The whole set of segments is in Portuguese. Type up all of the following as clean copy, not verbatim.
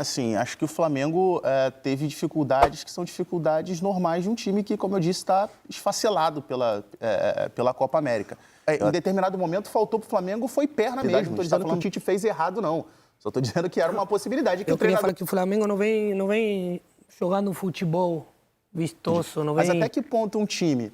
Assim, acho que o Flamengo teve dificuldades que são dificuldades normais de um time que, como eu disse, está esfacelado pela Copa América. Em determinado momento, faltou para o Flamengo, foi perna mesmo. Não estou dizendo que o Tite fez errado, não. Só estou dizendo que era uma possibilidade. Que eu queria falar que o Flamengo não vem jogando futebol vistoso. Não vem... Mas até que ponto um time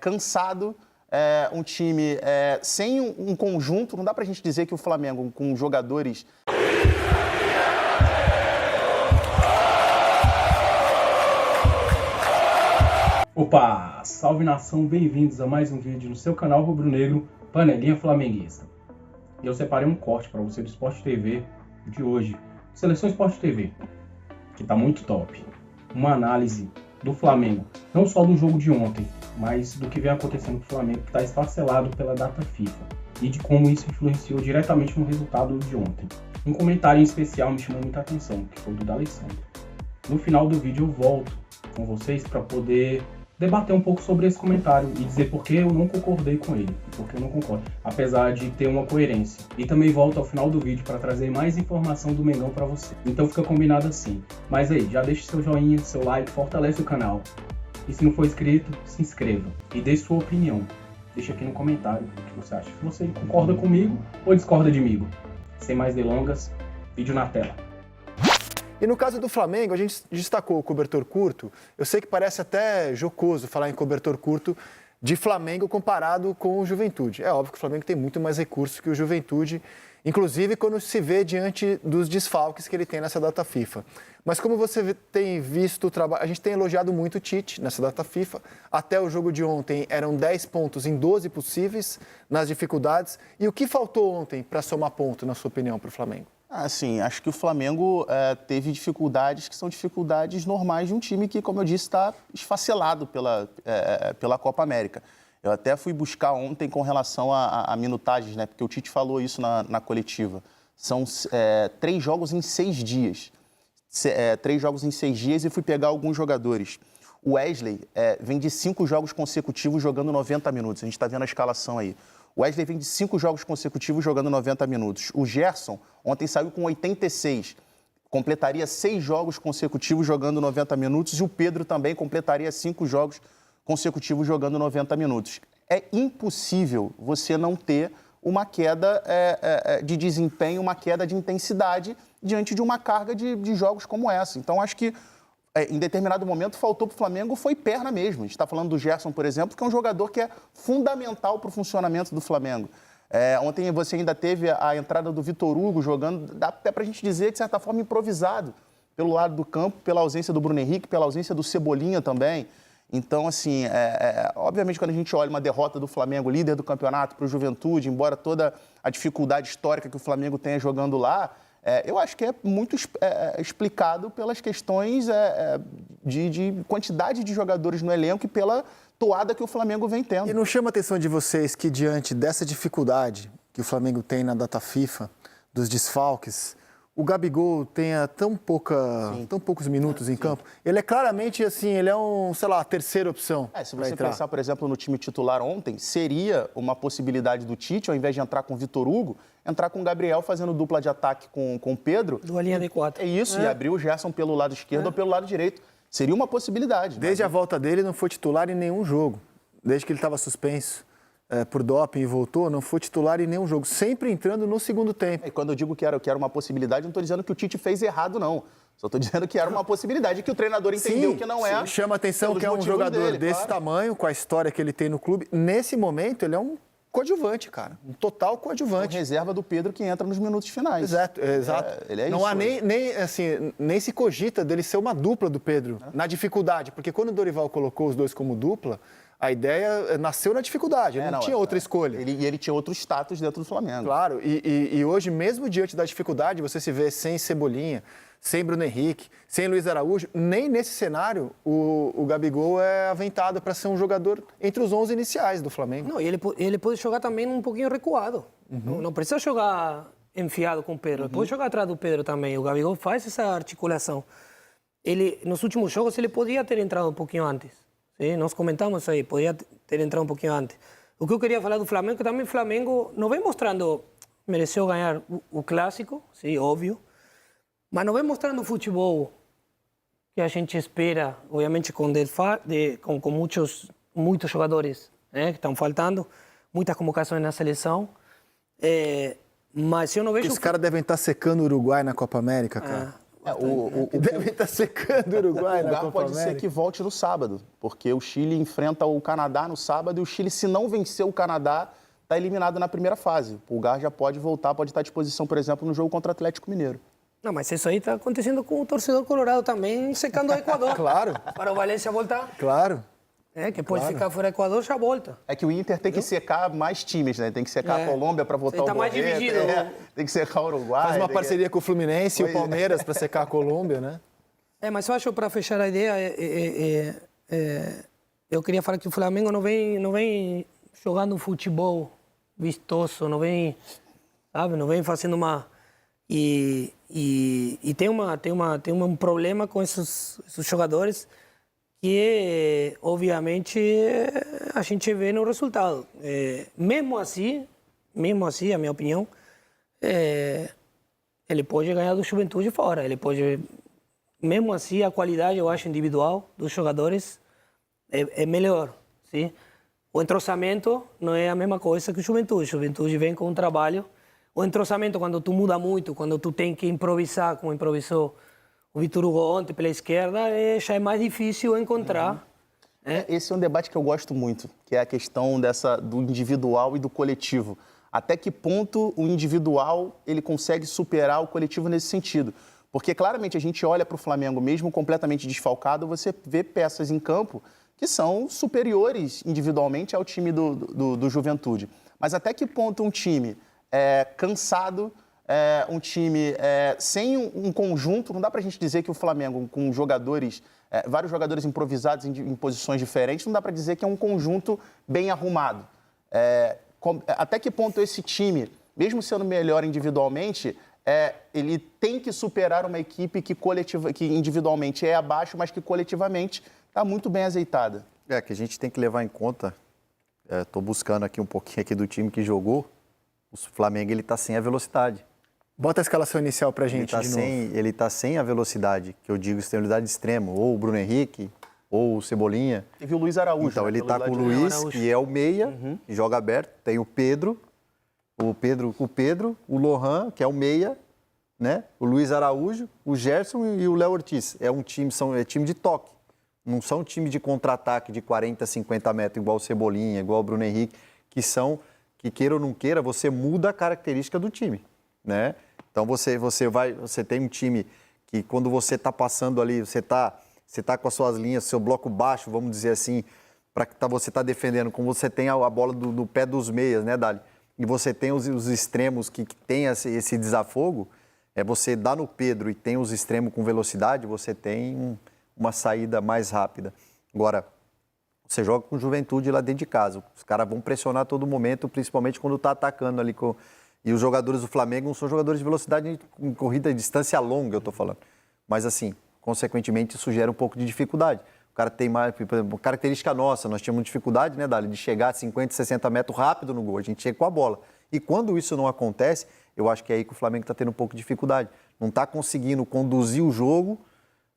cansado, um time sem um conjunto, não dá para a gente dizer que o Flamengo, com jogadores... Opa! Salve nação, bem-vindos a mais um vídeo no seu canal rubro-negro Panelinha Flamenguista. E eu separei um corte para você do Sport TV de hoje, Seleção Sport TV, que tá muito top. Uma análise do Flamengo, não só do jogo de ontem, mas do que vem acontecendo com o Flamengo, que está esfacelado pela data FIFA, e de como isso influenciou diretamente no resultado de ontem. Um comentário em especial me chamou muita atenção, que foi o do D'Alessandro. No final do vídeo eu volto com vocês para poder debater um pouco sobre esse comentário e dizer por que eu não concordei com ele, porque eu não concordo, apesar de ter uma coerência. E também volto ao final do vídeo para trazer mais informação do Mengão para você. Então fica combinado assim. Mas aí, já deixe seu joinha, seu like, fortalece o canal. E se não for inscrito, se inscreva e dê sua opinião. Deixa aqui no comentário o que você acha. Se você concorda comigo ou discorda de mim. Sem mais delongas, vídeo na tela. E no caso do Flamengo, a gente destacou o cobertor curto. Eu sei que parece até jocoso falar em cobertor curto de Flamengo comparado com o Juventude. É óbvio que o Flamengo tem muito mais recursos que o Juventude, inclusive quando se vê diante dos desfalques que ele tem nessa data FIFA. Mas como você tem visto o trabalho, a gente tem elogiado muito o Tite nessa data FIFA. Até o jogo de ontem eram 10 pontos em 12 possíveis nas dificuldades. E o que faltou ontem para somar ponto, na sua opinião, para o Flamengo? Assim, acho que o Flamengo teve dificuldades que são dificuldades normais de um time que, como eu disse, está esfacelado pela Copa América. Eu até fui buscar ontem com relação a minutagens, né? Porque o Tite falou isso na coletiva. São 3 jogos em 6 dias. 3 jogos em 6 dias e fui pegar alguns jogadores. O Wesley vem de 5 jogos consecutivos jogando 90 minutos. A gente está vendo a escalação aí. O Wesley vem de 5 jogos consecutivos jogando 90 minutos. O Gerson ontem saiu com 86. Completaria 6 jogos consecutivos jogando 90 minutos. E o Pedro também completaria 5 jogos consecutivos jogando 90 minutos. É impossível você não ter uma queda de desempenho, uma queda de intensidade diante de uma carga de jogos como essa. Então, acho que em determinado momento faltou para o Flamengo, foi perna mesmo. A gente está falando do Gerson, por exemplo, que é um jogador que é fundamental para o funcionamento do Flamengo. Ontem você ainda teve a entrada do Vitor Hugo jogando, dá até para a gente dizer, de certa forma, improvisado pelo lado do campo, pela ausência do Bruno Henrique, pela ausência do Cebolinha também. Então, assim, obviamente, quando a gente olha uma derrota do Flamengo, líder do campeonato, para o Juventude, embora toda a dificuldade histórica que o Flamengo tenha jogando lá, eu acho que é muito explicado pelas questões de quantidade de jogadores no elenco e pela toada que o Flamengo vem tendo. E não chama a atenção de vocês que, diante dessa dificuldade que o Flamengo tem na data FIFA, dos desfalques, o Gabigol tenha tão poucos minutos em campo? Ele é claramente, assim, ele é terceira opção. Se você pensar, por exemplo, no time titular ontem, seria uma possibilidade do Tite, ao invés de entrar com o Vitor Hugo, entrar com o Gabriel fazendo dupla de ataque com o Pedro. Duas linhas de 4. É isso, e abrir o Gerson pelo lado esquerdo ou pelo lado direito. Seria uma possibilidade. Desde a volta dele, não foi titular em nenhum jogo. Desde que ele estava suspenso por doping e voltou, não foi titular em nenhum jogo. Sempre entrando no segundo tempo. E quando eu digo que era uma possibilidade, não estou dizendo que o Tite fez errado, não. Só estou dizendo que era uma possibilidade que o treinador entendeu que não é. Chama a atenção que é um jogador desse tamanho, com a história que ele tem no clube. Nesse momento, ele é um coadjuvante, cara. Um total coadjuvante. Reserva do Pedro que entra nos minutos finais. Exato. Ele é não isso, há nem se cogita dele ser uma dupla do Pedro, na dificuldade. Porque quando o Dorival colocou os dois como dupla, a ideia nasceu na dificuldade. Ele não tinha outra escolha. Ele tinha outro status dentro do Flamengo. Claro. E hoje, mesmo diante da dificuldade, você se vê sem Cebolinha, sem Bruno Henrique, sem Luiz Araújo, nem nesse cenário o Gabigol é aventado para ser um jogador entre os 11 iniciais do Flamengo. Não, e ele pode jogar também um pouquinho recuado. Não precisa jogar enfiado com o Pedro. Ele pode jogar atrás do Pedro também. O Gabigol faz essa articulação. Nos últimos jogos, ele podia ter entrado um pouquinho antes. Sim? Nós comentamos aí, podia ter entrado um pouquinho antes. O que eu queria falar do Flamengo, que também o Flamengo não vem mostrando, mereceu ganhar o clássico, sim, óbvio. Mas não vem mostrando o futebol que a gente espera, obviamente com muitos jogadores, né, que estão faltando, muitas convocações na seleção. Mas eu não vejo... Os caras devem estar secando o Uruguai na Copa América, cara. Devem estar secando o Uruguai na Copa América. Pode ser que volte no sábado, porque o Chile enfrenta o Canadá no sábado e o Chile, se não vencer o Canadá, está eliminado na primeira fase. O Pulgar já pode voltar, pode estar à disposição, por exemplo, no jogo contra o Atlético Mineiro. Não, mas isso aí está acontecendo com o torcedor colorado também, secando o Equador. Claro. Para o Valência voltar. Claro. Que pode ficar fora do Equador, já volta. É que o Inter tem que secar mais times, né? Tem que secar a Colômbia para votar o Tá mais Borré, dividido. tem que secar o Uruguai. Faz uma parceria com o Fluminense e o Palmeiras para secar a Colômbia, né? Mas eu acho, para fechar a ideia, eu queria falar que o Flamengo não vem jogando futebol vistoso, não vem fazendo uma... E tem um problema com esses jogadores que, obviamente, a gente vê no resultado. Mesmo assim, a minha opinião, ele pode ganhar do Juventude fora. Ele pode, mesmo assim, a qualidade, eu acho, individual dos jogadores é melhor, sim? O entrosamento não é a mesma coisa que o Juventude. O Juventude vem com um trabalho. O entrosamento, quando tu muda muito, quando tu tem que improvisar, como improvisou o Vitor Hugo ontem pela esquerda, já é mais difícil encontrar. Esse é um debate que eu gosto muito, que é a questão do individual e do coletivo. Até que ponto o individual ele consegue superar o coletivo nesse sentido? Porque claramente a gente olha para o Flamengo, mesmo completamente desfalcado, você vê peças em campo que são superiores individualmente ao time do Juventude. Mas até que ponto um time cansado, um time sem um conjunto, não dá para a gente dizer que o Flamengo, com jogadores, vários jogadores improvisados em posições diferentes, não dá para dizer que é um conjunto bem arrumado. Até que ponto esse time, mesmo sendo melhor individualmente, ele tem que superar uma equipe que individualmente é abaixo, mas que coletivamente está muito bem azeitada. Que a gente tem que levar em conta, estou buscando aqui um pouquinho aqui do time que jogou, o Flamengo ele está sem a velocidade. Bota a escalação inicial para a gente de novo. Ele está sem a velocidade, que eu digo extremidade extremo, ou o Bruno Henrique, ou o Cebolinha. Teve o Luiz Araújo. Então ele está com o Luiz, que é o meia, que joga aberto. Tem o Pedro, o Lohan, que é o meia, né? O Luiz Araújo, o Gerson e o Léo Ortiz. É time de toque. Não são time de contra-ataque de 40, 50 metros, igual o Cebolinha, igual o Bruno Henrique, que queira ou não queira, você muda a característica do time, né? Então você tem um time que quando você está passando ali, você tá com as suas linhas, seu bloco baixo, vamos dizer assim, você está defendendo, como você tem a bola do pé dos meias, né, Dali? E você tem os extremos que tem esse desafogo, você dá no Pedro e tem os extremos com velocidade, você tem uma saída mais rápida. Agora, você joga com Juventude lá dentro de casa, os caras vão pressionar a todo momento, principalmente quando está atacando ali E os jogadores do Flamengo não são jogadores de velocidade em corrida de distância longa, eu estou falando. Mas, assim, consequentemente, isso gera um pouco de dificuldade. O cara tem mais... Por exemplo, característica nossa, nós tínhamos dificuldade, né, Dali, de chegar a 50, 60 metros rápido no gol. A gente chega com a bola. E quando isso não acontece, eu acho que é aí que o Flamengo está tendo um pouco de dificuldade. Não está conseguindo conduzir o jogo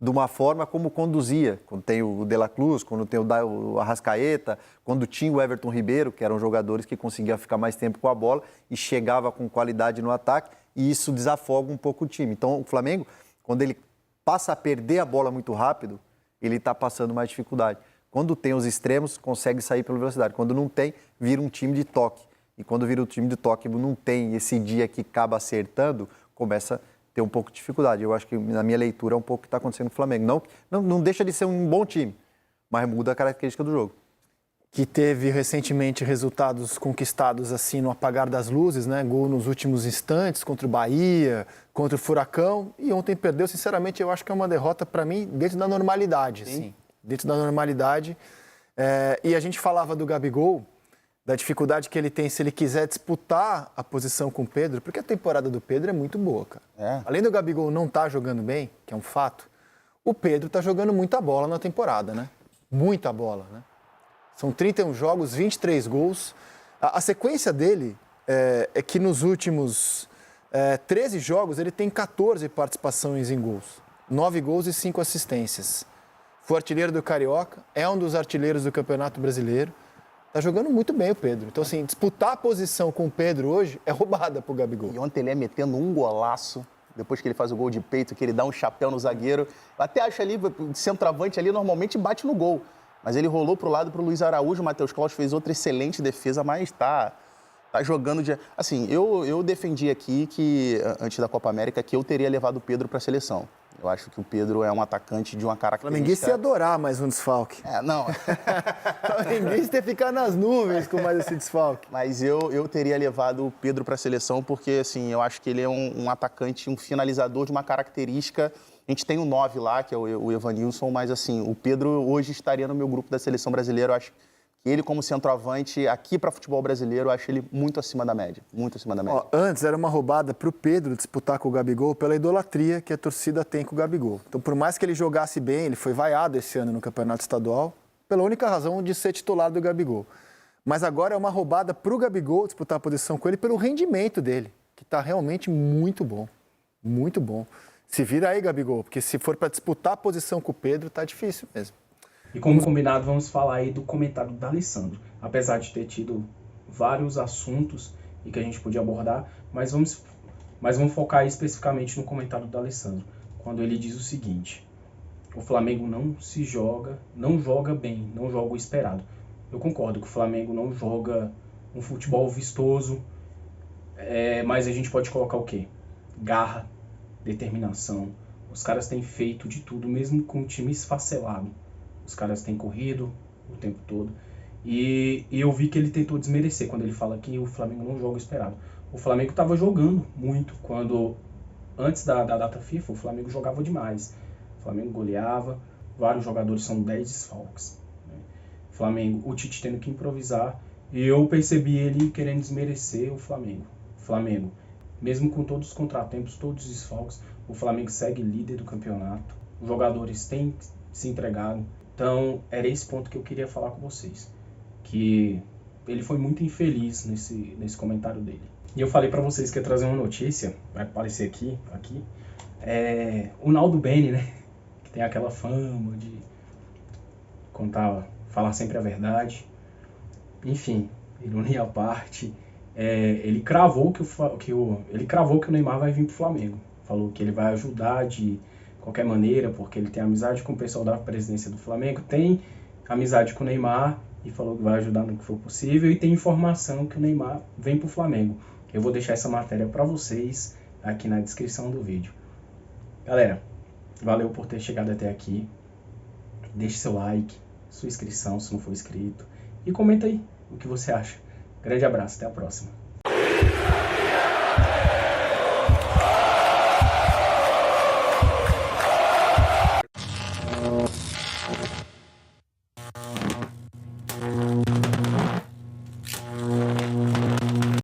de uma forma como conduzia. Quando tem o De La Cruz, quando tem o Arrascaeta, quando tinha o Everton Ribeiro, que eram jogadores que conseguiam ficar mais tempo com a bola e chegava com qualidade no ataque, e isso desafoga um pouco o time. Então, o Flamengo, quando ele passa a perder a bola muito rápido, ele está passando mais dificuldade. Quando tem os extremos, consegue sair pela velocidade. Quando não tem, vira um time de toque. E quando vira um time de toque, não tem esse dia que acaba acertando, começa a ter um pouco de dificuldade. Eu acho que, na minha leitura, é um pouco o que está acontecendo no Flamengo. Não deixa de ser um bom time, mas muda a característica do jogo. Que teve recentemente resultados conquistados assim no apagar das luzes, né? Gol nos últimos instantes contra o Bahia, contra o Furacão. E ontem perdeu. Sinceramente, eu acho que é uma derrota, para mim, dentro da normalidade. Sim. Dentro da normalidade. E a gente falava do Gabigol, da dificuldade que ele tem se ele quiser disputar a posição com o Pedro, porque a temporada do Pedro é muito boa, cara. Além do Gabigol não estar jogando bem, que é um fato, o Pedro está jogando muita bola na temporada, né? Muita bola, né? São 31 jogos, 23 gols. A sequência dele é que nos últimos 13 jogos, ele tem 14 participações em gols. 9 gols e 5 assistências. Foi artilheiro do Carioca, é um dos artilheiros do Campeonato Brasileiro. Tá jogando muito bem o Pedro. Então, assim, disputar a posição com o Pedro hoje é roubada pro Gabigol. E ontem ele ia metendo um golaço, depois que ele faz o gol de peito, que ele dá um chapéu no zagueiro. Eu até acho ali, o centroavante ali normalmente bate no gol. Mas ele rolou pro lado pro Luiz Araújo, o Matheus Claus fez outra excelente defesa, mas tá jogando de... Assim, eu defendi aqui que, antes da Copa América, que eu teria levado o Pedro para a seleção. Eu acho que o Pedro é um atacante de uma O característica... flamenguista ia adorar mais um desfalque. Não. O flamenguista ia ficar nas nuvens com mais esse desfalque. Mas eu teria levado o Pedro para a seleção porque, assim, eu acho que ele é um atacante, um finalizador de uma característica... A gente tem um 9 lá, que é o Evanilson, mas, assim, o Pedro hoje estaria no meu grupo da seleção brasileira. Eu acho que ele, como centroavante, aqui para futebol brasileiro, eu acho ele muito acima da média. Muito acima da média. Antes era uma roubada para o Pedro disputar com o Gabigol pela idolatria que a torcida tem com o Gabigol. Então, por mais que ele jogasse bem, ele foi vaiado esse ano no Campeonato Estadual, pela única razão de ser titular do Gabigol. Mas agora é uma roubada para o Gabigol disputar a posição com ele pelo rendimento dele, que está realmente muito bom. Muito bom. Se vira aí, Gabigol, porque se for para disputar a posição com o Pedro, tá difícil mesmo. E como combinado, vamos falar aí do comentário do Alessandro. Apesar de ter tido vários assuntos e que a gente podia abordar, mas vamos focar aí especificamente no comentário do Alessandro, quando ele diz o seguinte: o Flamengo não joga bem, não joga o esperado. Eu concordo que o Flamengo não joga um futebol vistoso, mas a gente pode colocar o quê? Garra, determinação. Os caras têm feito de tudo, mesmo com o time esfacelado. Os caras têm corrido o tempo todo. E eu vi que ele tentou desmerecer quando ele fala que o Flamengo não joga o esperado. O Flamengo estava jogando muito. Antes da data FIFA, o Flamengo jogava demais. O Flamengo goleava. Vários jogadores são 10 desfalques. O Tite tendo que improvisar. E eu percebi ele querendo desmerecer o Flamengo. Mesmo com todos os contratempos, todos os desfalques, o Flamengo segue líder do campeonato. Os jogadores têm se entregado. Então, era esse ponto que eu queria falar com vocês. Que ele foi muito infeliz nesse comentário dele. E eu falei pra vocês que ia trazer uma notícia, vai aparecer aqui. O Naldo Bene, né? Que tem aquela fama de falar sempre a verdade. Enfim, ironia à parte, ele cravou que o Neymar vai vir pro Flamengo. Falou que ele vai ajudar de qualquer maneira, porque ele tem amizade com o pessoal da presidência do Flamengo, tem amizade com o Neymar e falou que vai ajudar no que for possível, e tem informação que o Neymar vem pro Flamengo. Eu vou deixar essa matéria para vocês aqui na descrição do vídeo. Galera, valeu por ter chegado até aqui. Deixe seu like, sua inscrição se não for inscrito, e comenta aí o que você acha. Grande abraço, até a próxima.